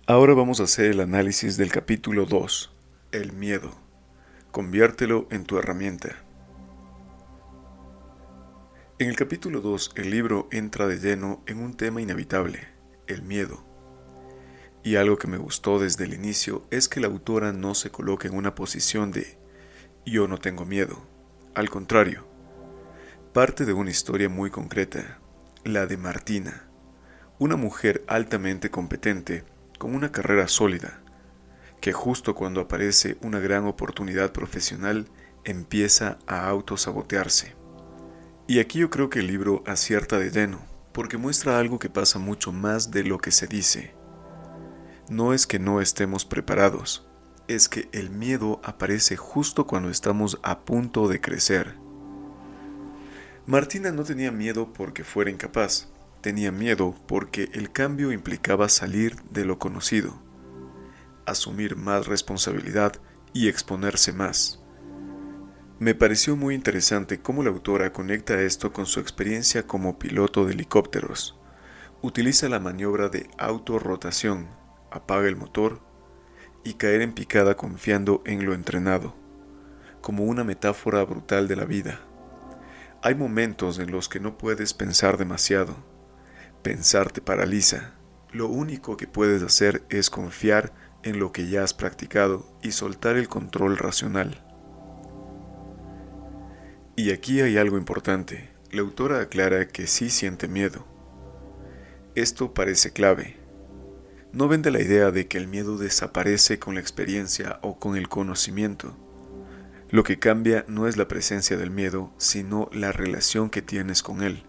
Ahora vamos a hacer el análisis del capítulo 2, el miedo. Conviértelo en tu herramienta. En el capítulo 2, el libro entra de lleno en un tema inevitable, el miedo. Y algo que me gustó desde el inicio es que la autora no se coloca en una posición de yo no tengo miedo. Al contrario, parte de una historia muy concreta, la de Martina, una mujer altamente competente, con una carrera sólida, que justo cuando aparece una gran oportunidad profesional empieza a autosabotearse. Y aquí yo creo que el libro acierta de lleno, porque muestra algo que pasa mucho más de lo que se dice. No es que no estemos preparados, es que el miedo aparece justo cuando estamos a punto de crecer. Martina no tenía miedo porque fuera incapaz, tenía miedo porque el cambio implicaba salir de lo conocido, asumir más responsabilidad y exponerse más. Me pareció muy interesante cómo la autora conecta esto con su experiencia como piloto de helicópteros. Utiliza la maniobra de autorrotación, apaga el motor y caer en picada confiando en lo entrenado, como una metáfora brutal de la vida. Hay momentos en los que no puedes pensar demasiado. Pensar te paraliza. Lo único que puedes hacer es confiar en lo que ya has practicado y soltar el control racional. Y aquí hay algo importante. La autora aclara que sí siente miedo. Esto parece clave. No vende la idea de que el miedo desaparece con la experiencia o con el conocimiento. Lo que cambia no es la presencia del miedo, sino la relación que tienes con él.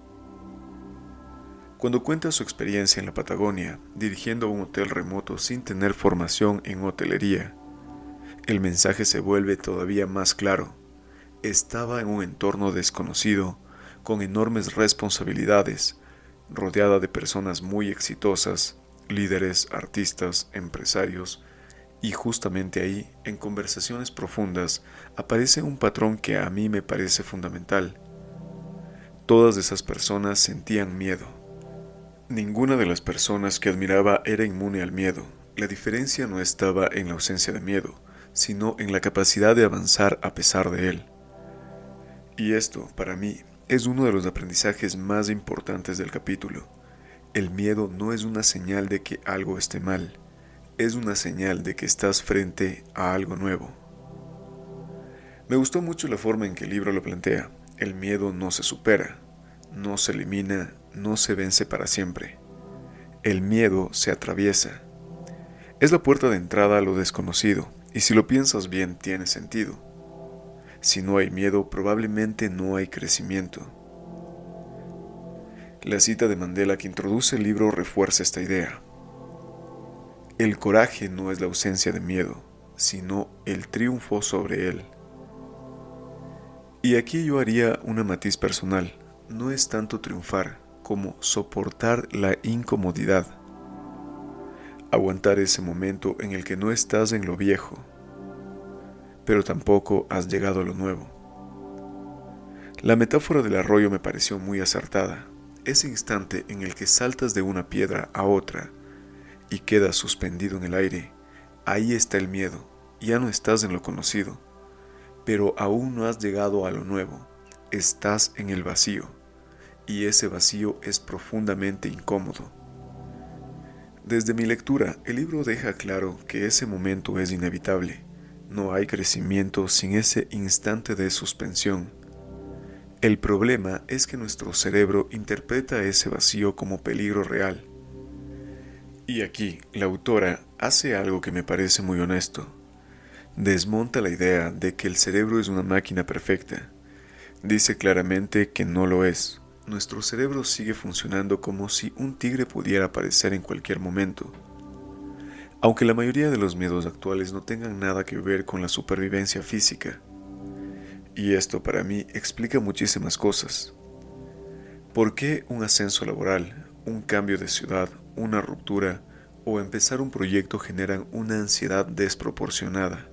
Cuando cuenta su experiencia en la Patagonia, dirigiendo un hotel remoto sin tener formación en hotelería, el mensaje se vuelve todavía más claro. Estaba en un entorno desconocido, con enormes responsabilidades, rodeada de personas muy exitosas, líderes, artistas, empresarios, y justamente ahí, en conversaciones profundas, aparece un patrón que a mí me parece fundamental. Todas esas personas sentían miedo. Ninguna de las personas que admiraba era inmune al miedo. La diferencia no estaba en la ausencia de miedo, sino en la capacidad de avanzar a pesar de él. Y esto, para mí, es uno de los aprendizajes más importantes del capítulo. El miedo no es una señal de que algo esté mal, es una señal de que estás frente a algo nuevo. Me gustó mucho la forma en que el libro lo plantea. El miedo no se supera, no se elimina, no se vence para siempre. El miedo se atraviesa. Es la puerta de entrada a lo desconocido, y si lo piensas bien tiene sentido. Si no hay miedo, probablemente no hay crecimiento. La cita de Mandela que introduce el libro refuerza esta idea. El coraje no es la ausencia de miedo, sino el triunfo sobre él. Y aquí yo haría una matiz personal. No es tanto triunfar como soportar la incomodidad. Aguantar ese momento en el que no estás en lo viejo, pero tampoco has llegado a lo nuevo. La metáfora del arroyo me pareció muy acertada. Ese instante en el que saltas de una piedra a otra y quedas suspendido en el aire, ahí está el miedo. Ya no estás en lo conocido, pero aún no has llegado a lo nuevo. Estás en el vacío, y ese vacío es profundamente incómodo. Desde mi lectura, el libro deja claro que ese momento es inevitable. No hay crecimiento sin ese instante de suspensión. El problema es que nuestro cerebro interpreta ese vacío como peligro real. Y aquí, la autora hace algo que me parece muy honesto. Desmonta la idea de que el cerebro es una máquina perfecta. Dice claramente que no lo es. Nuestro cerebro sigue funcionando como si un tigre pudiera aparecer en cualquier momento. Aunque la mayoría de los miedos actuales no tengan nada que ver con la supervivencia física. Y esto para mí explica muchísimas cosas. ¿Por qué un ascenso laboral, un cambio de ciudad, una ruptura o empezar un proyecto generan una ansiedad desproporcionada?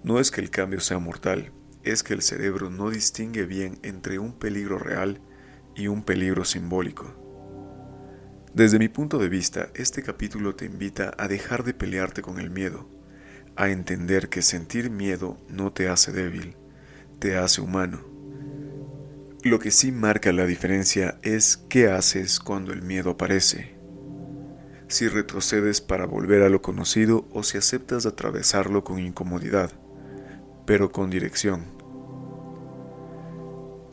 No es que el cambio sea mortal, es que el cerebro no distingue bien entre un peligro real y un peligro simbólico. Desde mi punto de vista, este capítulo te invita a dejar de pelearte con el miedo, a entender que sentir miedo no te hace débil, te hace humano. Lo que sí marca la diferencia es qué haces cuando el miedo aparece. Si retrocedes para volver a lo conocido o si aceptas atravesarlo con incomodidad, pero con dirección.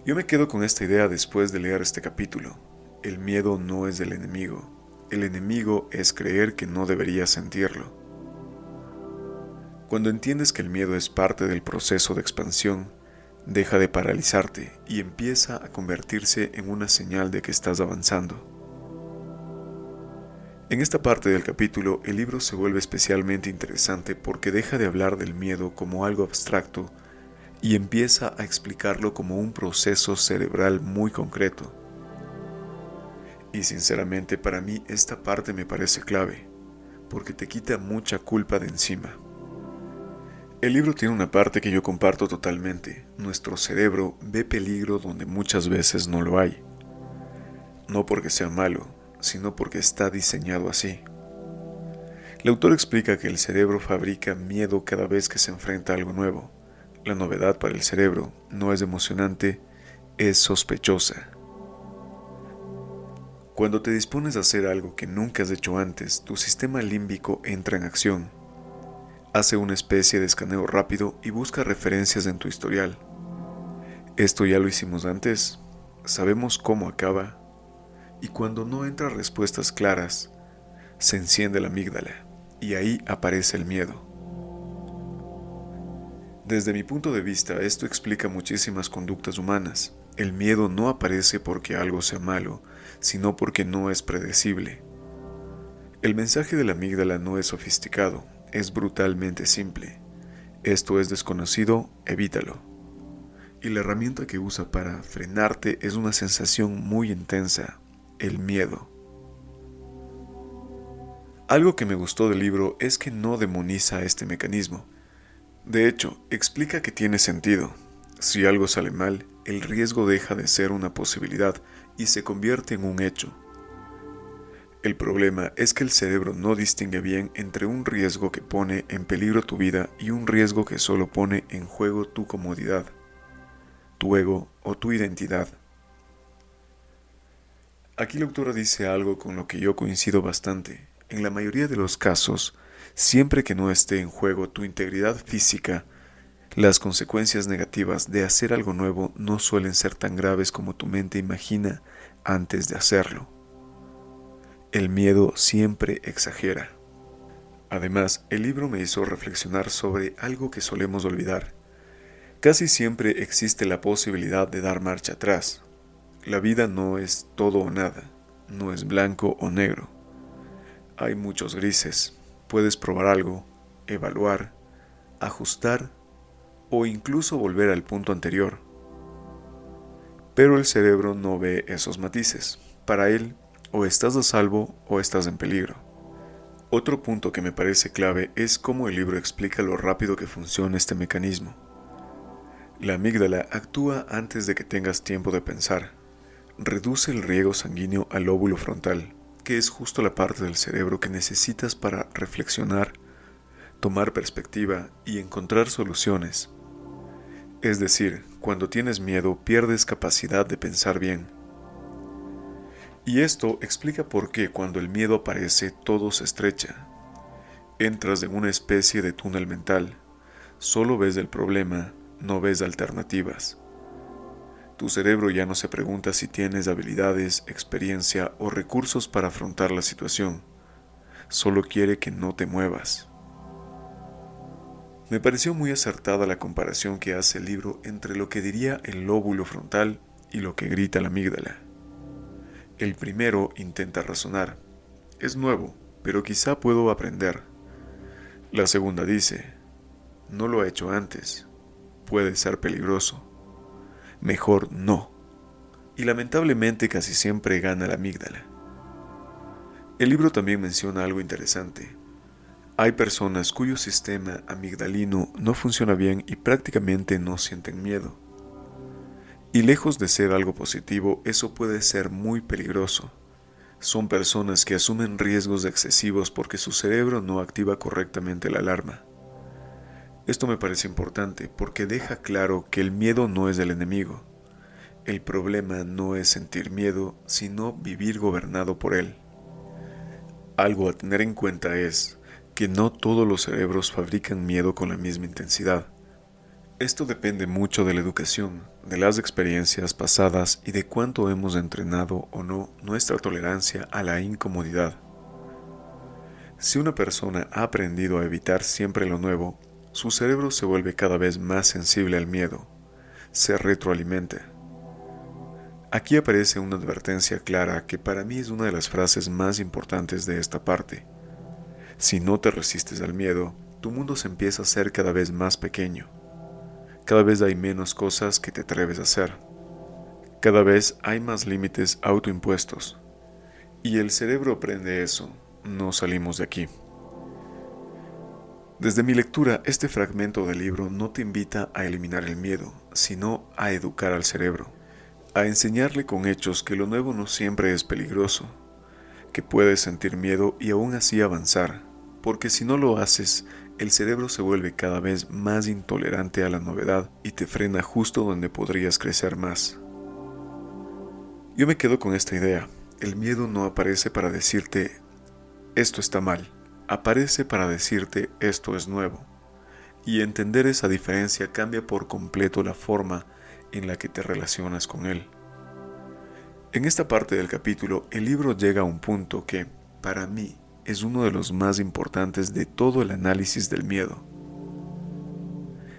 Yo me quedo con esta idea después de leer este capítulo. El miedo no es del enemigo. El enemigo es creer que no deberías sentirlo. Cuando entiendes que el miedo es parte del proceso de expansión, deja de paralizarte y empieza a convertirse en una señal de que estás avanzando. En esta parte del capítulo, el libro se vuelve especialmente interesante porque deja de hablar del miedo como algo abstracto y empieza a explicarlo como un proceso cerebral muy concreto. Y sinceramente para mí esta parte me parece clave, porque te quita mucha culpa de encima. El libro tiene una parte que yo comparto totalmente. Nuestro cerebro ve peligro donde muchas veces no lo hay. No porque sea malo, sino porque está diseñado así. El autor explica que el cerebro fabrica miedo cada vez que se enfrenta a algo nuevo. La novedad para el cerebro no es emocionante, es sospechosa. Cuando te dispones a hacer algo que nunca has hecho antes, tu sistema límbico entra en acción. Hace una especie de escaneo rápido y busca referencias en tu historial. Esto ya lo hicimos antes, sabemos cómo acaba, y cuando no entran respuestas claras, se enciende la amígdala, y ahí aparece el miedo. Desde mi punto de vista, esto explica muchísimas conductas humanas. El miedo no aparece porque algo sea malo, sino porque no es predecible. El mensaje de la amígdala no es sofisticado, es brutalmente simple. Esto es desconocido, evítalo. Y la herramienta que usa para frenarte es una sensación muy intensa, el miedo. Algo que me gustó del libro es que no demoniza este mecanismo. De hecho, explica que tiene sentido. Si algo sale mal, el riesgo deja de ser una posibilidad y se convierte en un hecho. El problema es que el cerebro no distingue bien entre un riesgo que pone en peligro tu vida y un riesgo que solo pone en juego tu comodidad, tu ego o tu identidad. Aquí la autora dice algo con lo que yo coincido bastante. En la mayoría de los casos, siempre que no esté en juego tu integridad física, las consecuencias negativas de hacer algo nuevo no suelen ser tan graves como tu mente imagina antes de hacerlo. El miedo siempre exagera. Además, el libro me hizo reflexionar sobre algo que solemos olvidar. Casi siempre existe la posibilidad de dar marcha atrás. La vida no es todo o nada, no es blanco o negro. Hay muchos grises. Puedes probar algo, evaluar, ajustar o incluso volver al punto anterior. Pero el cerebro no ve esos matices. Para él, o estás a salvo o estás en peligro. Otro punto que me parece clave es cómo el libro explica lo rápido que funciona este mecanismo. La amígdala actúa antes de que tengas tiempo de pensar. Reduce el riego sanguíneo al lóbulo frontal, que es justo la parte del cerebro que necesitas para reflexionar, tomar perspectiva y encontrar soluciones. Es decir, cuando tienes miedo pierdes capacidad de pensar bien. Y esto explica por qué cuando el miedo aparece todo se estrecha. Entras en una especie de túnel mental. Solo ves el problema, no ves alternativas. Tu cerebro ya no se pregunta si tienes habilidades, experiencia o recursos para afrontar la situación. Solo quiere que no te muevas. Me pareció muy acertada la comparación que hace el libro entre lo que diría el lóbulo frontal y lo que grita la amígdala. El primero intenta razonar. Es nuevo, pero quizá puedo aprender. La segunda dice, no lo he hecho antes. Puede ser peligroso. Mejor no. Y lamentablemente casi siempre gana la amígdala. El libro también menciona algo interesante. Hay personas cuyo sistema amigdalino no funciona bien y prácticamente no sienten miedo. Y lejos de ser algo positivo, eso puede ser muy peligroso. Son personas que asumen riesgos excesivos porque su cerebro no activa correctamente la alarma. Esto me parece importante porque deja claro que el miedo no es el enemigo. El problema no es sentir miedo, sino vivir gobernado por él. Algo a tener en cuenta es que no todos los cerebros fabrican miedo con la misma intensidad. Esto depende mucho de la educación, de las experiencias pasadas y de cuánto hemos entrenado o no nuestra tolerancia a la incomodidad. Si una persona ha aprendido a evitar siempre lo nuevo, su cerebro se vuelve cada vez más sensible al miedo, se retroalimenta. Aquí aparece una advertencia clara que para mí es una de las frases más importantes de esta parte. Si no te resistes al miedo, tu mundo se empieza a hacer cada vez más pequeño. Cada vez hay menos cosas que te atreves a hacer. Cada vez hay más límites autoimpuestos. Y el cerebro aprende eso. No salimos de aquí. Desde mi lectura, este fragmento del libro no te invita a eliminar el miedo, sino a educar al cerebro, a enseñarle con hechos que lo nuevo no siempre es peligroso, que puedes sentir miedo y aún así avanzar, porque si no lo haces, el cerebro se vuelve cada vez más intolerante a la novedad y te frena justo donde podrías crecer más. Yo me quedo con esta idea. El miedo no aparece para decirte esto está mal, aparece para decirte esto es nuevo. Y entender esa diferencia cambia por completo la forma en la que te relacionas con él. En esta parte del capítulo, el libro llega a un punto que, para mí, es uno de los más importantes de todo el análisis del miedo.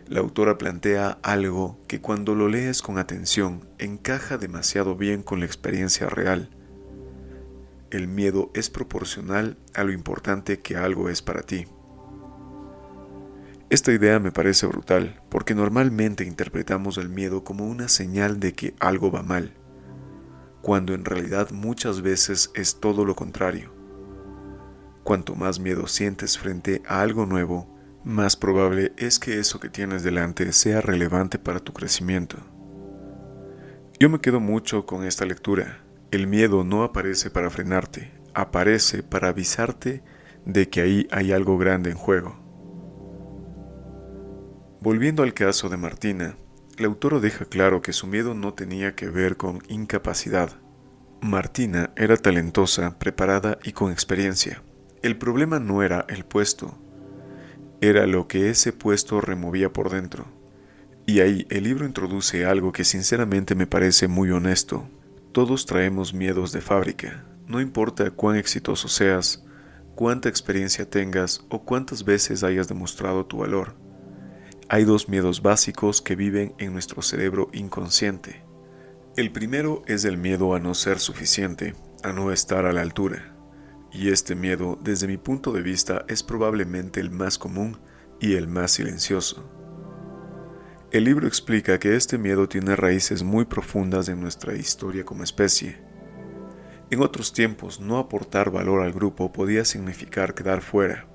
La autora plantea algo que cuando lo lees con atención encaja demasiado bien con la experiencia real. El miedo es proporcional a lo importante que algo es para ti. Esta idea me parece brutal porque normalmente interpretamos el miedo como una señal de que algo va mal, cuando en realidad muchas veces es todo lo contrario. Cuanto más miedo sientes frente a algo nuevo, más probable es que eso que tienes delante sea relevante para tu crecimiento. Yo me quedo mucho con esta lectura. El miedo no aparece para frenarte, aparece para avisarte de que ahí hay algo grande en juego. Volviendo al caso de Martina, el autor deja claro que su miedo no tenía que ver con incapacidad. Martina era talentosa, preparada y con experiencia. El problema no era el puesto, era lo que ese puesto removía por dentro. Y ahí el libro introduce algo que sinceramente me parece muy honesto. Todos traemos miedos de fábrica, no importa cuán exitoso seas, cuánta experiencia tengas o cuántas veces hayas demostrado tu valor. Hay dos miedos básicos que viven en nuestro cerebro inconsciente. El primero es el miedo a no ser suficiente, a no estar a la altura. Y este miedo, desde mi punto de vista, es probablemente el más común y el más silencioso. El libro explica que este miedo tiene raíces muy profundas en nuestra historia como especie. En otros tiempos, no aportar valor al grupo podía significar quedar fuera,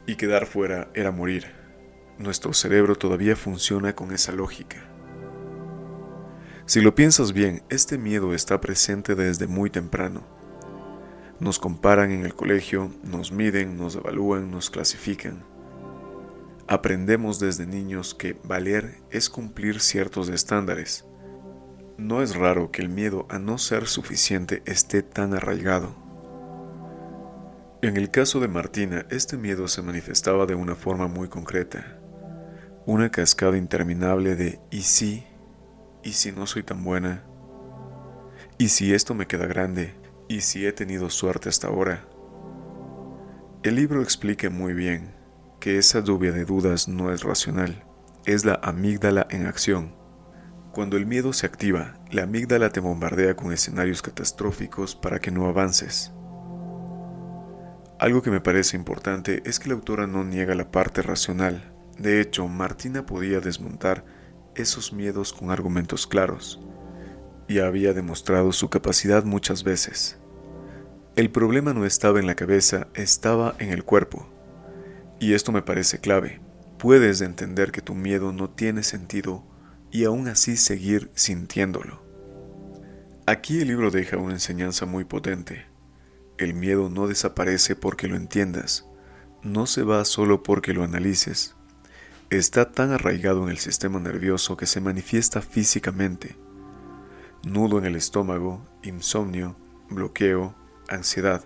y quedar fuera era morir. Nuestro cerebro todavía funciona con esa lógica. Si lo piensas bien, este miedo está presente desde muy temprano. Nos comparan en el colegio, nos miden, nos evalúan, nos clasifican. Aprendemos desde niños que valer es cumplir ciertos estándares. No es raro que el miedo a no ser suficiente esté tan arraigado. En el caso de Martina, este miedo se manifestaba de una forma muy concreta. Una cascada interminable de ¿y si? ¿Y si no soy tan buena? ¿Y si esto me queda grande? ¿Y si he tenido suerte hasta ahora? El libro explica muy bien que esa lluvia de dudas no es racional, es la amígdala en acción. Cuando el miedo se activa, la amígdala te bombardea con escenarios catastróficos para que no avances. Algo que me parece importante es que la autora no niega la parte racional. De hecho, Martina podía desmontar esos miedos con argumentos claros. Y había demostrado su capacidad muchas veces. El problema no estaba en la cabeza, estaba en el cuerpo. Y esto me parece clave. Puedes entender que tu miedo no tiene sentido y aún así seguir sintiéndolo. Aquí el libro deja una enseñanza muy potente. El miedo no desaparece porque lo entiendas, no se va solo porque lo analices. Está tan arraigado en el sistema nervioso que se manifiesta físicamente. Nudo en el estómago, insomnio, bloqueo, ansiedad.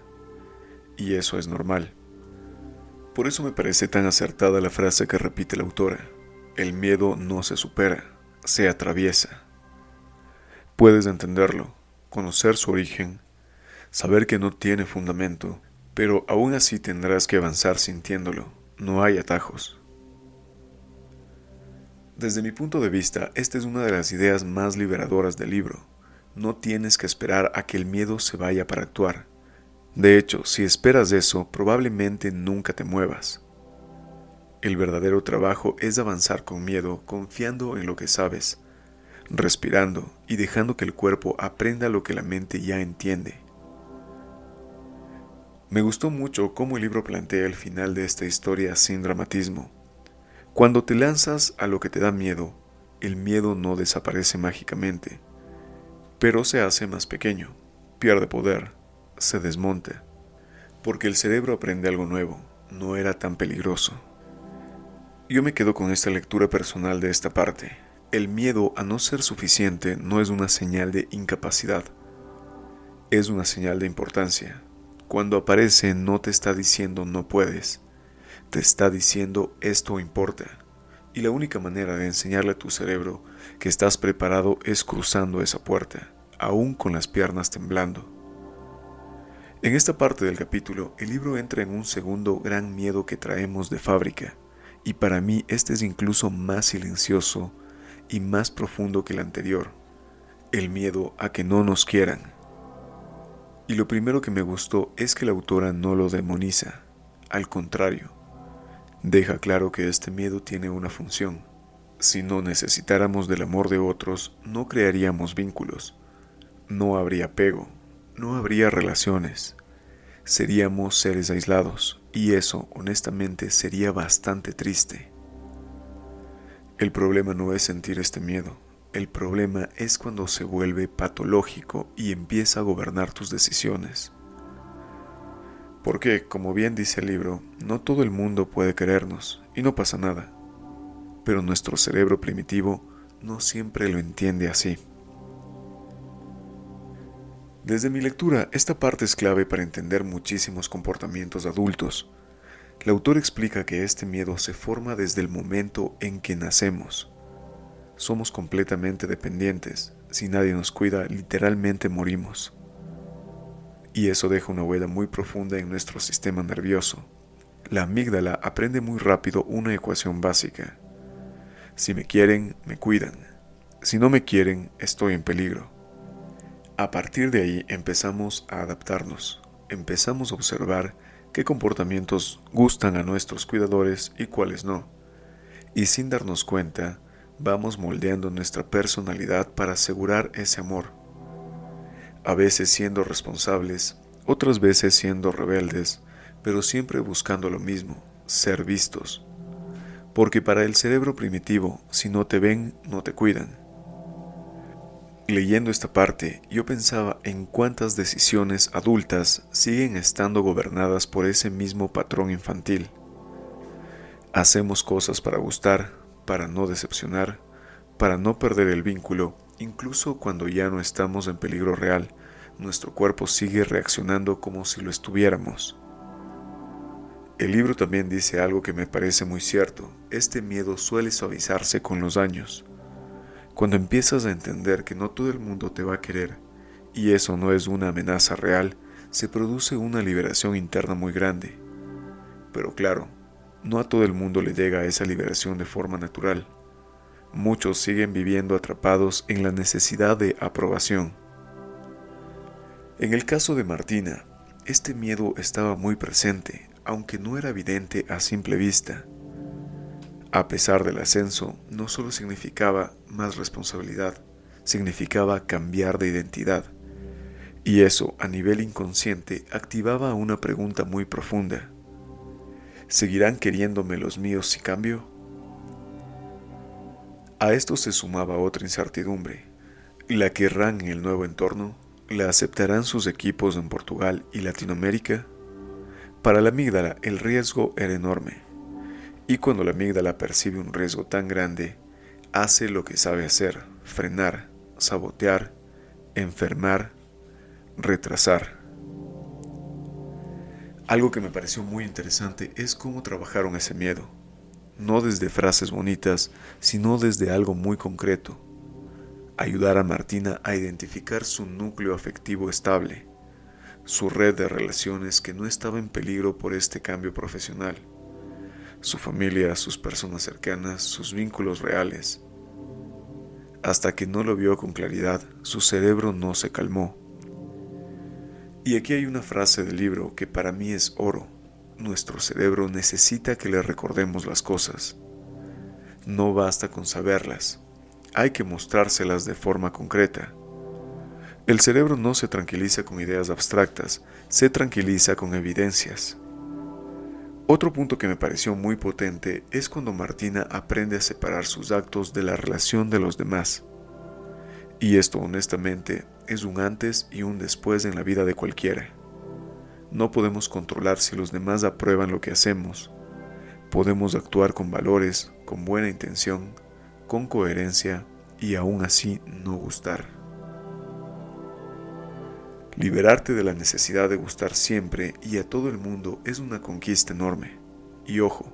Y eso es normal. Por eso me parece tan acertada la frase que repite la autora. El miedo no se supera, se atraviesa. Puedes entenderlo, conocer su origen, saber que no tiene fundamento, pero aún así tendrás que avanzar sintiéndolo. No hay atajos. Desde mi punto de vista, esta es una de las ideas más liberadoras del libro. No tienes que esperar a que el miedo se vaya para actuar. De hecho, si esperas eso, probablemente nunca te muevas. El verdadero trabajo es avanzar con miedo, confiando en lo que sabes, respirando y dejando que el cuerpo aprenda lo que la mente ya entiende. Me gustó mucho cómo el libro plantea el final de esta historia sin dramatismo. Cuando te lanzas a lo que te da miedo, el miedo no desaparece mágicamente, pero se hace más pequeño, pierde poder, se desmonta, porque el cerebro aprende algo nuevo, no era tan peligroso. Yo me quedo con esta lectura personal de esta parte. El miedo a no ser suficiente no es una señal de incapacidad, es una señal de importancia. Cuando aparece no te está diciendo no puedes, te está diciendo esto importa. Y la única manera de enseñarle a tu cerebro que estás preparado es cruzando esa puerta, aún con las piernas temblando. En esta parte del capítulo, el libro entra en un segundo gran miedo que traemos de fábrica, y para mí este es incluso más silencioso y más profundo que el anterior, el miedo a que no nos quieran. Y lo primero que me gustó es que la autora no lo demoniza, al contrario, deja claro que este miedo tiene una función. Si no necesitáramos del amor de otros, no crearíamos vínculos, no habría apego, no habría relaciones, seríamos seres aislados, y eso, honestamente, sería bastante triste. El problema no es sentir este miedo, el problema es cuando se vuelve patológico y empieza a gobernar tus decisiones. Porque, como bien dice el libro, no todo el mundo puede querernos, y no pasa nada. Pero nuestro cerebro primitivo no siempre lo entiende así. Desde mi lectura, esta parte es clave para entender muchísimos comportamientos adultos. El autor explica que este miedo se forma desde el momento en que nacemos. Somos completamente dependientes. Si nadie nos cuida, literalmente morimos. Y eso deja una huella muy profunda en nuestro sistema nervioso. La amígdala aprende muy rápido una ecuación básica. Si me quieren, me cuidan. Si no me quieren, estoy en peligro. A partir de ahí empezamos a adaptarnos. Empezamos a observar qué comportamientos gustan a nuestros cuidadores y cuáles no. Y sin darnos cuenta, vamos moldeando nuestra personalidad para asegurar ese amor. A veces siendo responsables, otras veces siendo rebeldes, pero siempre buscando lo mismo, ser vistos. Porque para el cerebro primitivo, si no te ven, no te cuidan. Leyendo esta parte, yo pensaba en cuántas decisiones adultas siguen estando gobernadas por ese mismo patrón infantil. Hacemos cosas para gustar, para no decepcionar, para no perder el vínculo, incluso cuando ya no estamos en peligro real, nuestro cuerpo sigue reaccionando como si lo estuviéramos. El libro también dice algo que me parece muy cierto, este miedo suele suavizarse con los años. Cuando empiezas a entender que no todo el mundo te va a querer, y eso no es una amenaza real, se produce una liberación interna muy grande. Pero claro, no a todo el mundo le llega esa liberación de forma natural. Muchos siguen viviendo atrapados en la necesidad de aprobación. En el caso de Martina, este miedo estaba muy presente, aunque no era evidente a simple vista. A pesar del ascenso, no solo significaba más responsabilidad, significaba cambiar de identidad. Y eso, a nivel inconsciente, activaba una pregunta muy profunda. ¿Seguirán queriéndome los míos si cambio? A esto se sumaba otra incertidumbre. ¿La querrán en el nuevo entorno? ¿La aceptarán sus equipos en Portugal y Latinoamérica? Para la amígdala el riesgo era enorme, y cuando la amígdala percibe un riesgo tan grande, hace lo que sabe hacer: frenar, sabotear, enfermar, retrasar. Algo que me pareció muy interesante es cómo trabajaron ese miedo, no desde frases bonitas, sino desde algo muy concreto: ayudar a Martina a identificar su núcleo afectivo estable, su red de relaciones que no estaba en peligro por este cambio profesional, su familia, sus personas cercanas, sus vínculos reales. Hasta que no lo vio con claridad, su cerebro no se calmó. Y aquí hay una frase del libro que para mí es oro: nuestro cerebro necesita que le recordemos las cosas. No basta con saberlas, hay que mostrárselas de forma concreta. El cerebro no se tranquiliza con ideas abstractas, se tranquiliza con evidencias. Otro punto que me pareció muy potente es cuando Martina aprende a separar sus actos de la relación de los demás. Y esto, honestamente, es un antes y un después en la vida de cualquiera. No podemos controlar si los demás aprueban lo que hacemos. Podemos actuar con valores, con buena intención, con coherencia y aún así no gustar. Liberarte de la necesidad de gustar siempre y a todo el mundo es una conquista enorme. Y ojo,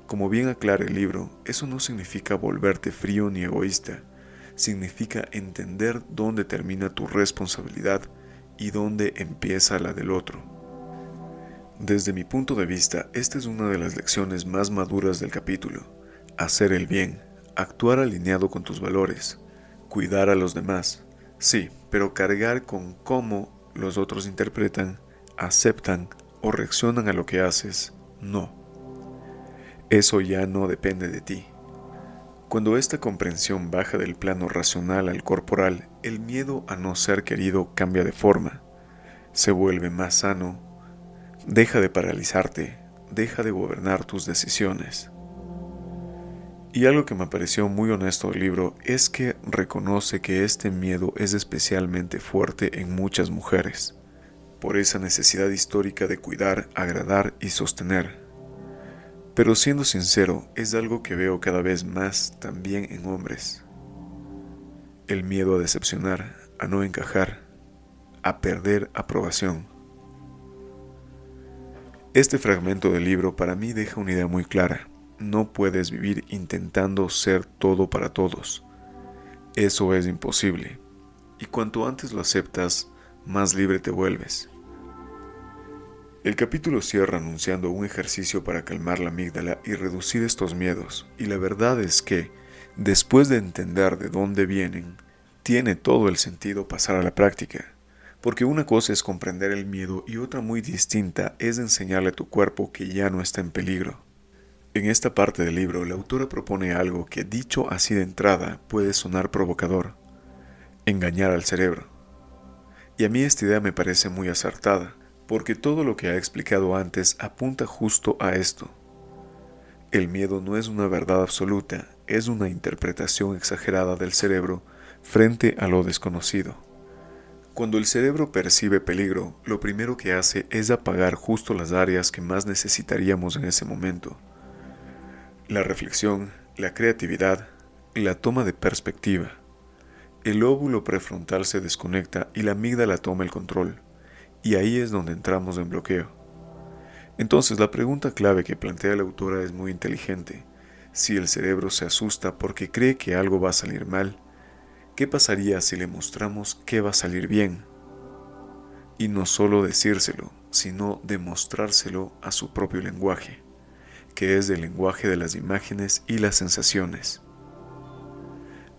como bien aclara el libro, eso no significa volverte frío ni egoísta. Significa entender dónde termina tu responsabilidad y dónde empieza la del otro. Desde mi punto de vista, esta es una de las lecciones más maduras del capítulo: hacer el bien, actuar alineado con tus valores, cuidar a los demás, sí, pero cargar con cómo los otros interpretan, aceptan o reaccionan a lo que haces, no. Eso ya no depende de ti. Cuando esta comprensión baja del plano racional al corporal, el miedo a no ser querido cambia de forma, se vuelve más sano, deja de paralizarte, deja de gobernar tus decisiones. Y algo que me pareció muy honesto del libro es que reconoce que este miedo es especialmente fuerte en muchas mujeres, por esa necesidad histórica de cuidar, agradar y sostener. Pero siendo sincero, es algo que veo cada vez más también en hombres. El miedo a decepcionar, a no encajar, a perder aprobación. Este fragmento del libro para mí deja una idea muy clara: no puedes vivir intentando ser todo para todos. Eso es imposible. Y cuanto antes lo aceptas, más libre te vuelves. El capítulo cierra anunciando un ejercicio para calmar la amígdala y reducir estos miedos. Y la verdad es que, después de entender de dónde vienen, tiene todo el sentido pasar a la práctica. Porque una cosa es comprender el miedo y otra muy distinta es enseñarle a tu cuerpo que ya no está en peligro. En esta parte del libro, la autora propone algo que, dicho así de entrada, puede sonar provocador: engañar al cerebro. Y a mí esta idea me parece muy acertada, porque todo lo que ha explicado antes apunta justo a esto. El miedo no es una verdad absoluta, es una interpretación exagerada del cerebro frente a lo desconocido. Cuando el cerebro percibe peligro, lo primero que hace es apagar justo las áreas que más necesitaríamos en ese momento: la reflexión, la creatividad, la toma de perspectiva. El lóbulo prefrontal se desconecta y la amígdala toma el control, y ahí es donde entramos en bloqueo. Entonces la pregunta clave que plantea la autora es muy inteligente. Si el cerebro se asusta porque cree que algo va a salir mal, ¿qué pasaría si le mostramos que va a salir bien? Y no solo decírselo, sino demostrárselo a su propio lenguaje, que es el lenguaje de las imágenes y las sensaciones.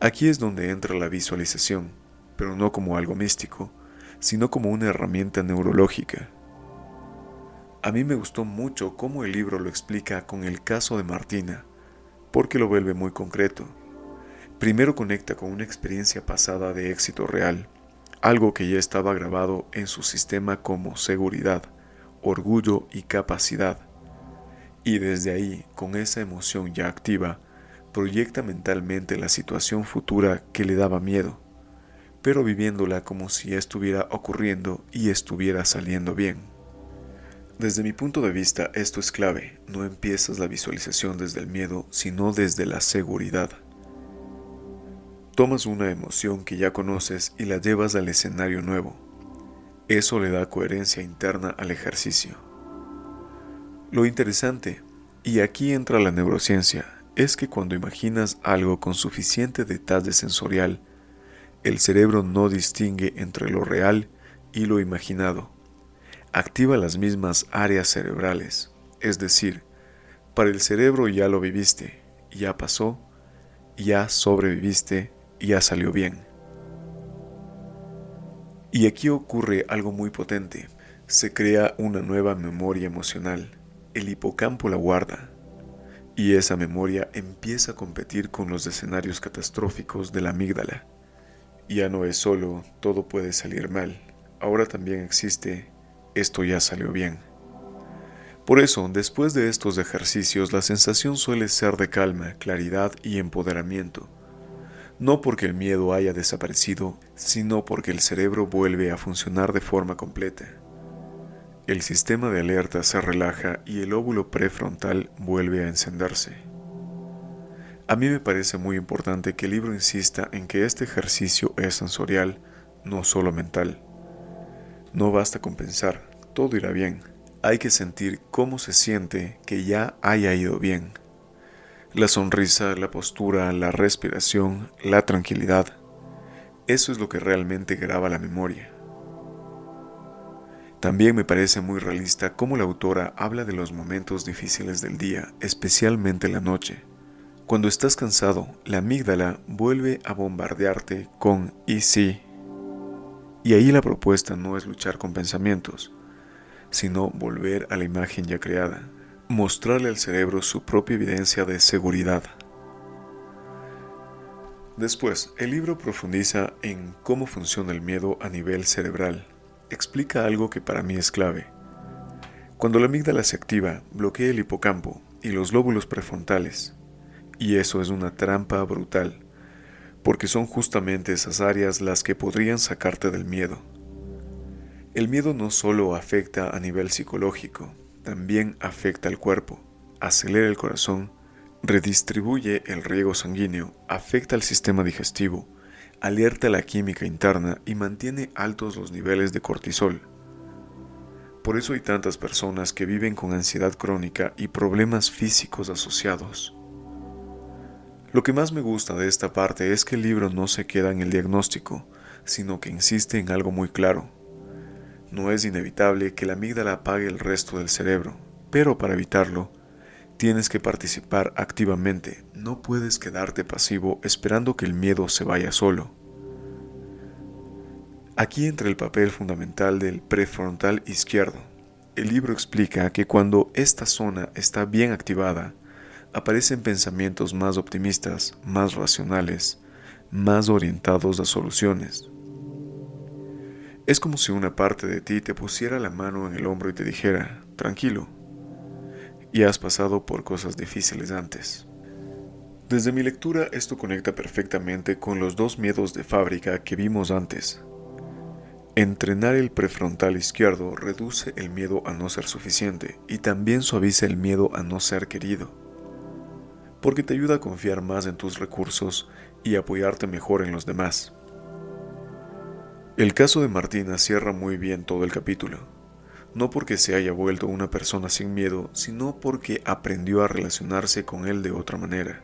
Aquí es donde entra la visualización, pero no como algo místico, sino como una herramienta neurológica. A mí me gustó mucho cómo el libro lo explica con el caso de Martina, porque lo vuelve muy concreto. Primero conecta con una experiencia pasada de éxito real, algo que ya estaba grabado en su sistema como seguridad, orgullo y capacidad. Y desde ahí, con esa emoción ya activa, proyecta mentalmente la situación futura que le daba miedo, pero viviéndola como si estuviera ocurriendo y estuviera saliendo bien. Desde mi punto de vista, esto es clave. No empiezas la visualización desde el miedo, sino desde la seguridad. Tomas una emoción que ya conoces y la llevas al escenario nuevo. Eso le da coherencia interna al ejercicio. Lo interesante, y aquí entra la neurociencia, es que cuando imaginas algo con suficiente detalle sensorial, el cerebro no distingue entre lo real y lo imaginado. Activa las mismas áreas cerebrales, es decir, para el cerebro ya lo viviste, ya pasó, ya sobreviviste, ya salió bien. Y aquí ocurre algo muy potente, se crea una nueva memoria emocional, el hipocampo la guarda, y esa memoria empieza a competir con los escenarios catastróficos de la amígdala. Ya no es solo todo puede salir mal, ahora también existe esto ya salió bien. Por eso, después de estos ejercicios, la sensación suele ser de calma, claridad y empoderamiento. No porque el miedo haya desaparecido, sino porque el cerebro vuelve a funcionar de forma completa. El sistema de alerta se relaja y el óvulo prefrontal vuelve a encenderse. A mí me parece muy importante que el libro insista en que este ejercicio es sensorial, no solo mental. No basta con pensar, todo irá bien. Hay que sentir cómo se siente que ya haya ido bien. La sonrisa, la postura, la respiración, la tranquilidad. Eso es lo que realmente graba la memoria. También me parece muy realista cómo la autora habla de los momentos difíciles del día, especialmente la noche. Cuando estás cansado, la amígdala vuelve a bombardearte con "y sí". Y ahí la propuesta no es luchar con pensamientos, sino volver a la imagen ya creada, mostrarle al cerebro su propia evidencia de seguridad. Después, el libro profundiza en cómo funciona el miedo a nivel cerebral. Explica algo que para mí es clave. Cuando la amígdala se activa, bloquea el hipocampo y los lóbulos prefrontales. Y eso es una trampa brutal, porque son justamente esas áreas las que podrían sacarte del miedo. El miedo no solo afecta a nivel psicológico, también afecta al cuerpo, acelera el corazón, redistribuye el riego sanguíneo, afecta al sistema digestivo, alerta la química interna y mantiene altos los niveles de cortisol. Por eso hay tantas personas que viven con ansiedad crónica y problemas físicos asociados. Lo que más me gusta de esta parte es que el libro no se queda en el diagnóstico, sino que insiste en algo muy claro. No es inevitable que la amígdala apague el resto del cerebro, pero para evitarlo, tienes que participar activamente. No puedes quedarte pasivo esperando que el miedo se vaya solo. Aquí entra el papel fundamental del prefrontal izquierdo. El libro explica que cuando esta zona está bien activada, aparecen pensamientos más optimistas, más racionales, más orientados a soluciones. Es como si una parte de ti te pusiera la mano en el hombro y te dijera, tranquilo, y has pasado por cosas difíciles antes. Desde mi lectura esto conecta perfectamente con los dos miedos de fábrica que vimos antes. Entrenar el prefrontal izquierdo reduce el miedo a no ser suficiente y también suaviza el miedo a no ser querido, porque te ayuda a confiar más en tus recursos y apoyarte mejor en los demás. El caso de Martina cierra muy bien todo el capítulo, no porque se haya vuelto una persona sin miedo, sino porque aprendió a relacionarse con él de otra manera,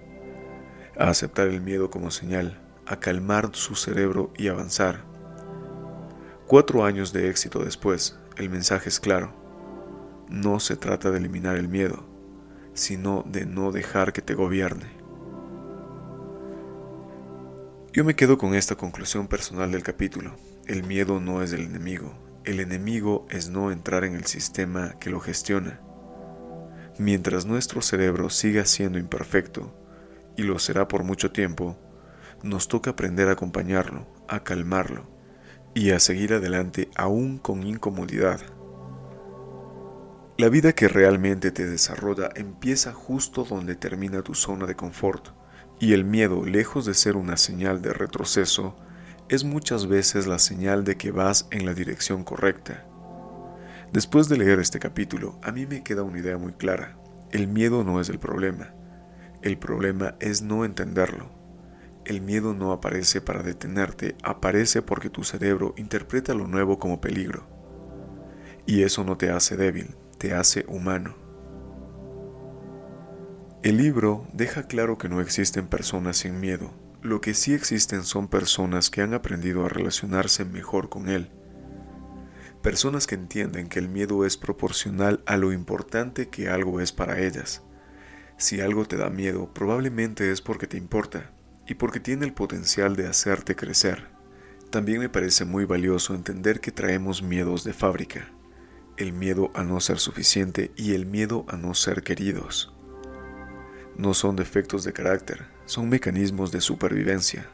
a aceptar el miedo como señal, a calmar su cerebro y avanzar. 4 años de éxito después, el mensaje es claro. No se trata de eliminar el miedo, sino de no dejar que te gobierne. Yo me quedo con esta conclusión personal del capítulo. El miedo no es el enemigo es no entrar en el sistema que lo gestiona. Mientras nuestro cerebro siga siendo imperfecto, y lo será por mucho tiempo, nos toca aprender a acompañarlo, a calmarlo, y a seguir adelante aún con incomodidad. La vida que realmente te desarrolla empieza justo donde termina tu zona de confort, y el miedo, lejos de ser una señal de retroceso, es muchas veces la señal de que vas en la dirección correcta. Después de leer este capítulo, a mí me queda una idea muy clara. El miedo no es el problema es no entenderlo. El miedo no aparece para detenerte, aparece porque tu cerebro interpreta lo nuevo como peligro. Y eso no te hace débil, te hace humano. El libro deja claro que no existen personas sin miedo. Lo que sí existen son personas que han aprendido a relacionarse mejor con él. Personas que entienden que el miedo es proporcional a lo importante que algo es para ellas. Si algo te da miedo, probablemente es porque te importa y porque tiene el potencial de hacerte crecer. También me parece muy valioso entender que traemos miedos de fábrica. El miedo a no ser suficiente y el miedo a no ser queridos. No son defectos de carácter, son mecanismos de supervivencia.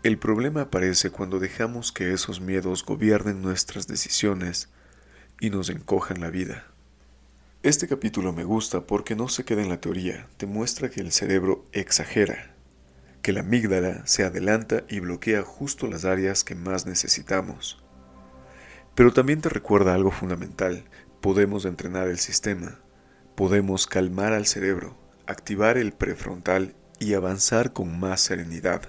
El problema aparece cuando dejamos que esos miedos gobiernen nuestras decisiones y nos encojan la vida. Este capítulo me gusta porque no se queda en la teoría, te muestra que el cerebro exagera, que la amígdala se adelanta y bloquea justo las áreas que más necesitamos. Pero también te recuerda algo fundamental, podemos entrenar el sistema, podemos calmar al cerebro, activar el prefrontal y avanzar con más serenidad.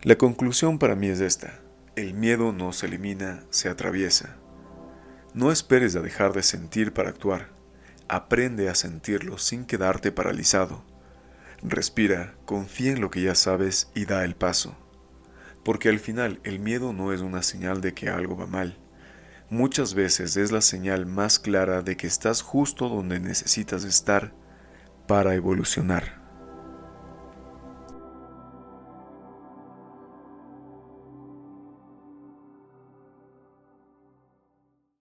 La conclusión para mí es esta, el miedo no se elimina, se atraviesa. No esperes a dejar de sentir para actuar. Aprende a sentirlo sin quedarte paralizado. Respira, confía en lo que ya sabes y da el paso. Porque al final el miedo no es una señal de que algo va mal. Muchas veces es la señal más clara de que estás justo donde necesitas estar para evolucionar.